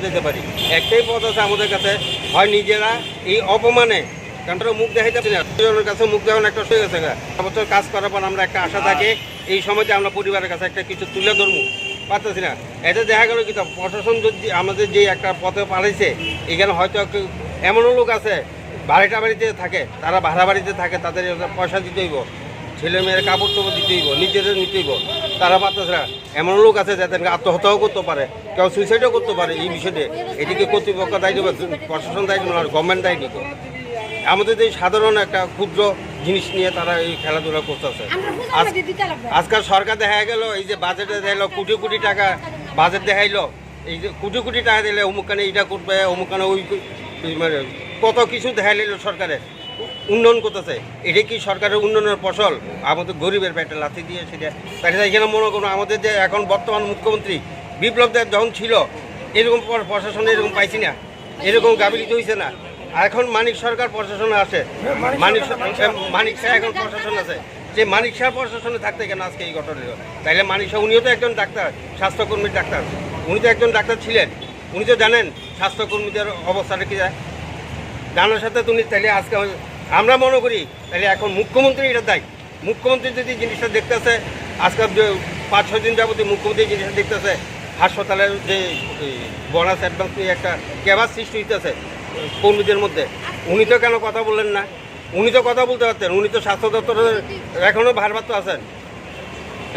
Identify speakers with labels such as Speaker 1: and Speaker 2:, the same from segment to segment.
Speaker 1: যেতে পারি। একটাই পথ আছে আমাদের কাছে, হয় নিজেরা এই অপমানে কারণ মুখ দেখাইতে পারি না, দুজনের কাছে মুখ দেখানো একটা হয়ে গেছে। বছর কাজ করার পর আমরা একটা আশা থাকে এই সময়তে আমরা পরিবারের কাছে একটা কিছু তুলে ধরবো, পারতেছি না। এটা দেখা গেল কি প্রশাসন যদি আমাদের যে একটা পথে পাঠাইছে, এখানে হয়তো একটু এমনও লোক আছে বাড়িতে থাকে, তারা ভাড়া বাড়িতে থাকে, তাদের পয়সা দিতে হইব, ছেলে মেয়ের কাপড় চোপড় দিতে হইব, নিজেদের নিতে হইব, তারা পারতেছে না। এমন লোক আছে যাদেরকে আত্মহত্যাও করতে পারে, কেউ সুইসাইডও করতে পারে। এই বিষয়টি এটিকে কর্তৃপক্ষ দায়ী দেবে, প্রশাসন দায়ী দেবে, গভর্নমেন্ট দায়ী নিত। আমাদের এই সাধারণ একটা ক্ষুদ্র জিনিস নিয়ে তারা এই খেলাধুলা করতেছে। আজকাল সরকার দেখা গেল এই যে বাজেটে দেখাইলো কোটি কোটি টাকা, বাজেট দেখাইলো এই যে কোটি কোটি টাকা দিলে অমুকখানে এইটা করবে, অমুকখানে ওই মানে কত কিছু দেখাইল সরকারে উন্নয়ন করতেছে। এটা কি সরকারের উন্নয়নের ফসল? আমাদের গরিবের পেটে লাথি দিয়ে সেটা তাই এখানে মনে করুন আমাদের যে এখন বর্তমান মুখ্যমন্ত্রী বিপ্লব দেব যখন ছিল এরকম প্রশাসন এরকম পাইছি না, এরকম গাফিলতি হয়েছে না। এখন মানিক সরকার প্রশাসনে আসে, মানিক শাহ এখন প্রশাসন আছে, যে মানিক শাহ প্রশাসনে থাকতে কেন আজকে এই ঘটনা? তাইলে মানিক শাহ উনিও তো একজন ডাক্তার, স্বাস্থ্যকর্মীর ডাক্তার, উনি তো একজন ডাক্তার ছিলেন, উনি তো জানেন স্বাস্থ্যকর্মীদের অবস্থাটা কি যায় জানার সাথে তুমি। তাইলে আজকে আমরা মনে করি তাহলে এখন মুখ্যমন্ত্রী এটা দায়ী। মুখ্যমন্ত্রী যদি জিনিসটা দেখতেছে, আজকাল 5-6 দিন যাবতীয় মুখ্যমন্ত্রী জিনিসটা দেখতেছে, হাসপাতালের যে বোনাস অ্যাডভান্স নিয়ে একটা ক্যাবাস সৃষ্টি হইতেছে কর্মীদের মধ্যে, উনি তো কেন কথা বললেন না? উনি তো কথা বলতে পারতেন, উনি তো স্বাস্থ্য দপ্তরের এখনও ভারপ্রাপ্ত আছেন।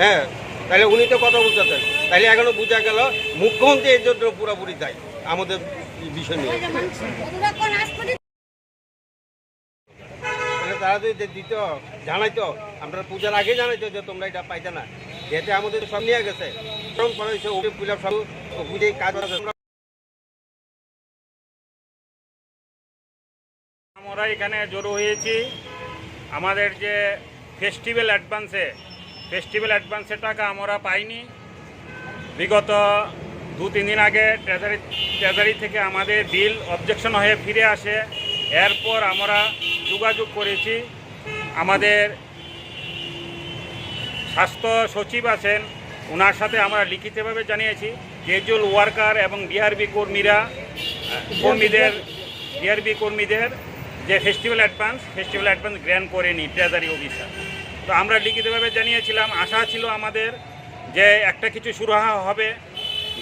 Speaker 1: হ্যাঁ, তাহলে উনি তো কথা বলতে পারতেন। তাহলে এখনও বোঝা গেল মুখ্যমন্ত্রী এর জন্য পুরোপুরি দায়ী আমাদের বিষয় নিয়ে। তারা যদি দিত জানাইতো, আমরা পূজার আগে জানাইতো যে তোমরা এটা পাইতে না, যেতে আমাদের সব নিয়ে গেছে কাজ।
Speaker 2: আমরা এখানে জড়ো হয়েছি আমাদের যে ফেস্টিভ্যাল অ্যাডভান্সের টাকা আমরা পাইনি। বিগত 2-3 দিন আগে ট্রেজারি থেকে আমাদের বিল অবজেকশন হয়ে ফিরে আসে। এরপর আমরা যোগাযোগ করেছি, আমাদের স্বাস্থ্য সচিব আছেন, ওনার সাথে আমরা লিখিতভাবে জানিয়েছি ক্যাজুয়াল ওয়ার্কার এবং ডিআরবি কর্মীদের যে ফেস্টিভ্যাল অ্যাডভান্স গ্র্যান্ট করেনি ট্রেজারি অফিসার। তো আমরা লিখিতভাবে জানিয়েছিলাম, আশা ছিল আমাদের যে একটা কিছু শুরু হবে।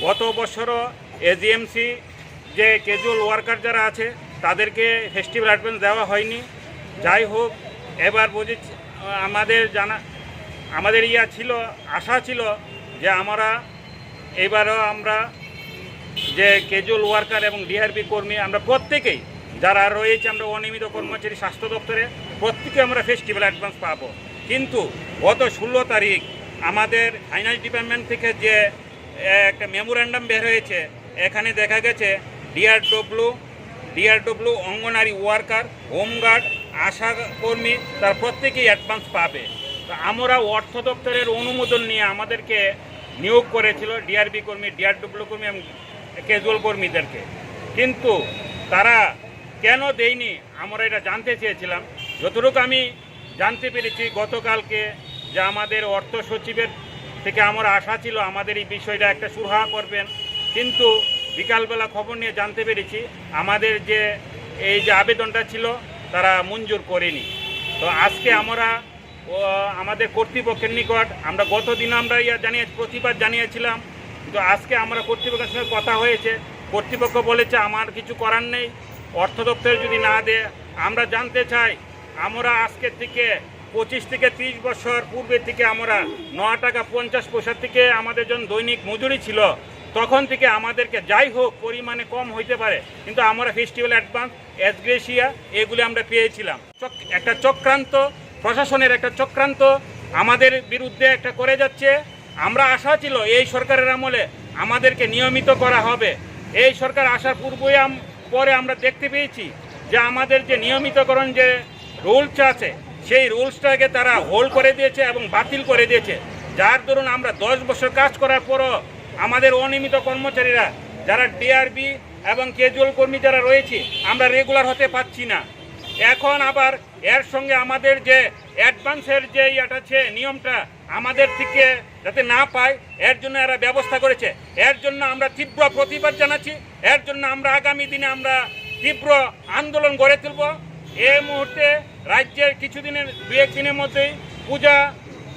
Speaker 2: গত বছরও এজিএমসি যে ক্যাজুয়াল ওয়ার্কার যারা আছে তাদেরকে ফেস্টিভ্যাল অ্যাডভান্স দেওয়া হয়নি। যাই হোক, এবার বুঝেছি আমাদের আশা ছিল যে এবারও আমরা যে ক্যাজুয়াল ওয়ার্কার এবং ডিআরবি কর্মী আমরা প্রত্যেকেই যারা রয়েছে, আমরা অনিয়মিত কর্মচারী স্বাস্থ্য দপ্তরে প্রত্যেকে আমরা ফেস্টিভ্যাল অ্যাডভান্স পাবো। কিন্তু গত 16 তারিখ আমাদের ফাইন্যান্স ডিপার্টমেন্ট থেকে যে একটা মেমোরেন্ডাম বের হয়েছে, এখানে দেখা গেছে ডিআরডব্লিউ অঙ্গনারী ওয়ার্কার, হোমগার্ড, আশা কর্মী তার প্রত্যেকেই অ্যাডভান্স পাবে। তো আমরা অর্থ দপ্তরের অনুমোদন নিয়ে আমাদেরকে নিয়োগ করেছিল ডিআরবি কর্মী, ডিআরডব্লিউ কর্মী এবং ক্যাজুয়াল কর্মীদেরকে, কিন্তু তারা কেন দেয়নি আমরা এটা জানতে চেয়েছিলাম। যতটুকু আমি জানতে পেরেছি গতকালকে, যে আমাদের অর্থ সচিবের থেকে আমরা আশা ছিল আমাদের এই বিষয়টা একটা সুরাহা করবেন, কিন্তু বিকালবেলা খবর নিয়ে জানতে পেরেছি আমাদের যে এই যে আবেদনটা ছিল তারা মঞ্জুর করেনি। তো আজকে আমরা আমাদের কর্তৃপক্ষের নিকট আমরা গতদিন আমরা প্রতিবাদ জানিয়েছিলাম, কিন্তু আজকে আমরা কর্তৃপক্ষের সঙ্গে কথা হয়েছে, কর্তৃপক্ষ বলেছে আমার কিছু করার নেই, অর্থ দপ্তর যদি না দেয়। আমরা জানতে চাই, আমরা আজকের থেকে 25 থেকে 30 বছর পূর্বে থেকে আমরা 9 টাকা 50 পয়সা থেকে আমাদের জন্য দৈনিক মজুরি ছিল, তখন থেকে আমাদেরকে যাই হোক পরিমাণে কম হইতে পারে, কিন্তু আমরা ফেস্টিভ্যাল অ্যাডভান্স, এসগ্রেশিয়া এগুলি আমরা পেয়েছিলাম। একটা চক্রান্ত, প্রশাসনের একটা চক্রান্ত আমাদের বিরুদ্ধে একটা করে যাচ্ছে। আমরা আশা ছিল এই সরকারের আমলে আমাদেরকে নিয়মিত করা হবে। এই সরকার আসার পরে আমরা দেখতে পেয়েছি যে আমাদের যে নিয়মিতকরণ যে রুলস আছে সেই রুলসটাকে তারা হোল্ড করে দিয়েছে এবং বাতিল করে দিয়েছে, যার দরুন আমরা 10 বছর কাজ করার পরও আমাদের অনিয়মিত কর্মচারীরা যারা ডিআরবি এবং ক্যাজুয়াল কর্মী যারা রয়েছে আমরা রেগুলার হতে পারছি না। এখন আবার এর সঙ্গে আমাদের যে অ্যাডভান্সের যে এটা আছে নিয়মটা আমাদের থেকে যাতে না পায় এর জন্য এরা ব্যবস্থা করেছে। এর জন্য আমরা তীব্র প্রতিবাদ জানাচ্ছি। এর জন্য আমরা আগামী দিনে আমরা তীব্র আন্দোলন গড়ে তুলব। এই মুহূর্তে রাজ্যের কিছুদিনের 2-1 দিনের মধ্যেই পূজা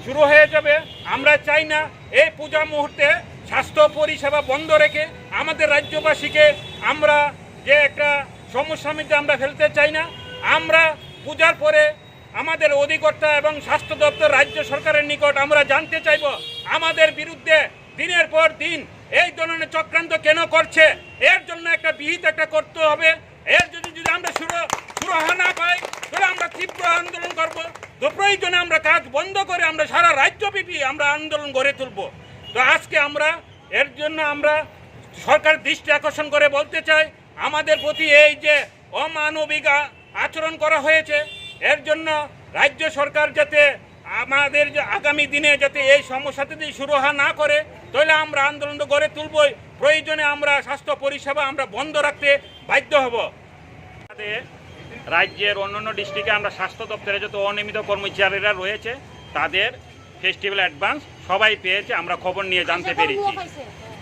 Speaker 2: শুরু হয়ে যাবে। আমরা চাই না এই পূজা মুহূর্তে স্বাস্থ্য পরিষেবা বন্ধ রেখে আমাদের রাজ্যবাসীকে আমরা যে একটা সমস্যার মধ্যে আমরা ফেলতে চাই না। আমরা পূজার পরে আমাদের অধিকর্তা এবং স্বাস্থ্য দপ্তর রাজ্য সরকারের নিকট আমরা জানতে চাইব আমাদের বিরুদ্ধে দিনের পর দিন এই ধরনের চক্রান্ত কেন করছে। এর জন্য একটা বিহিত একটা করতে হবে। এর যদি আমরা সুরাহা না পাই তাহলে আমরা তীব্র আন্দোলন করব। তো প্রয়োজনে আমরা কাজ বন্ধ করে আমরা সারা রাজ্যব্যাপী আমরা আন্দোলন গড়ে তুলব। তো আজকে আমরা এর জন্য আমরা সরকার দৃষ্টি আকর্ষণ করে বলতে চাই আমাদের প্রতি এই যে অমানবিক আচরণ করা হয়েছে এর জন্য রাজ্য সরকার যাতে আমাদের যে আগামী দিনে যাতে এই সমস্যাতে যদি সুরাহা না করে তাহলে আমরা আন্দোলন তো গড়ে তুলবই। প্রয়োজনে আমরা স্বাস্থ্য পরিষেবা আমরা বন্ধ রাখতে বাধ্য হব। আমাদের রাজ্যের অন্যান্য ডিস্ট্রিক্টে আমরা স্বাস্থ্য দপ্তরে যত অনিয়মিত কর্মচারীরা রয়েছে তাদের ফেস্টিভ্যাল অ্যাডভান্স সবাই পেয়েছে, আমরা খবর নিয়ে জানতে পেরেছি।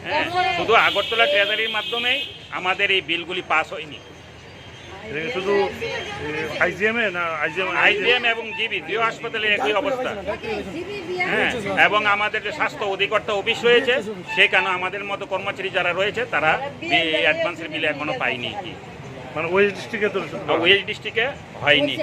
Speaker 2: হ্যাঁ, শুধু আগরতলা ট্রেজারির মাধ্যমেই আমাদের এই বিলগুলি পাস হয়নি।
Speaker 3: শুধু আইজিএমে না
Speaker 2: আইজিএম এবং জিবি দুই হাসপাতালে একই অবস্থা। হ্যাঁ, এবং আমাদের যে স্বাস্থ্য অধিকর্তা অফিস রয়েছে সেখানে আমাদের মতো কর্মচারী যারা রয়েছে তারা অ্যাডভান্সের বিল এখনো পায়নি।
Speaker 3: মানে ওই ডিস্ট্রিক্টে তো
Speaker 2: ওই ডিস্ট্রিক্টে হয়নি।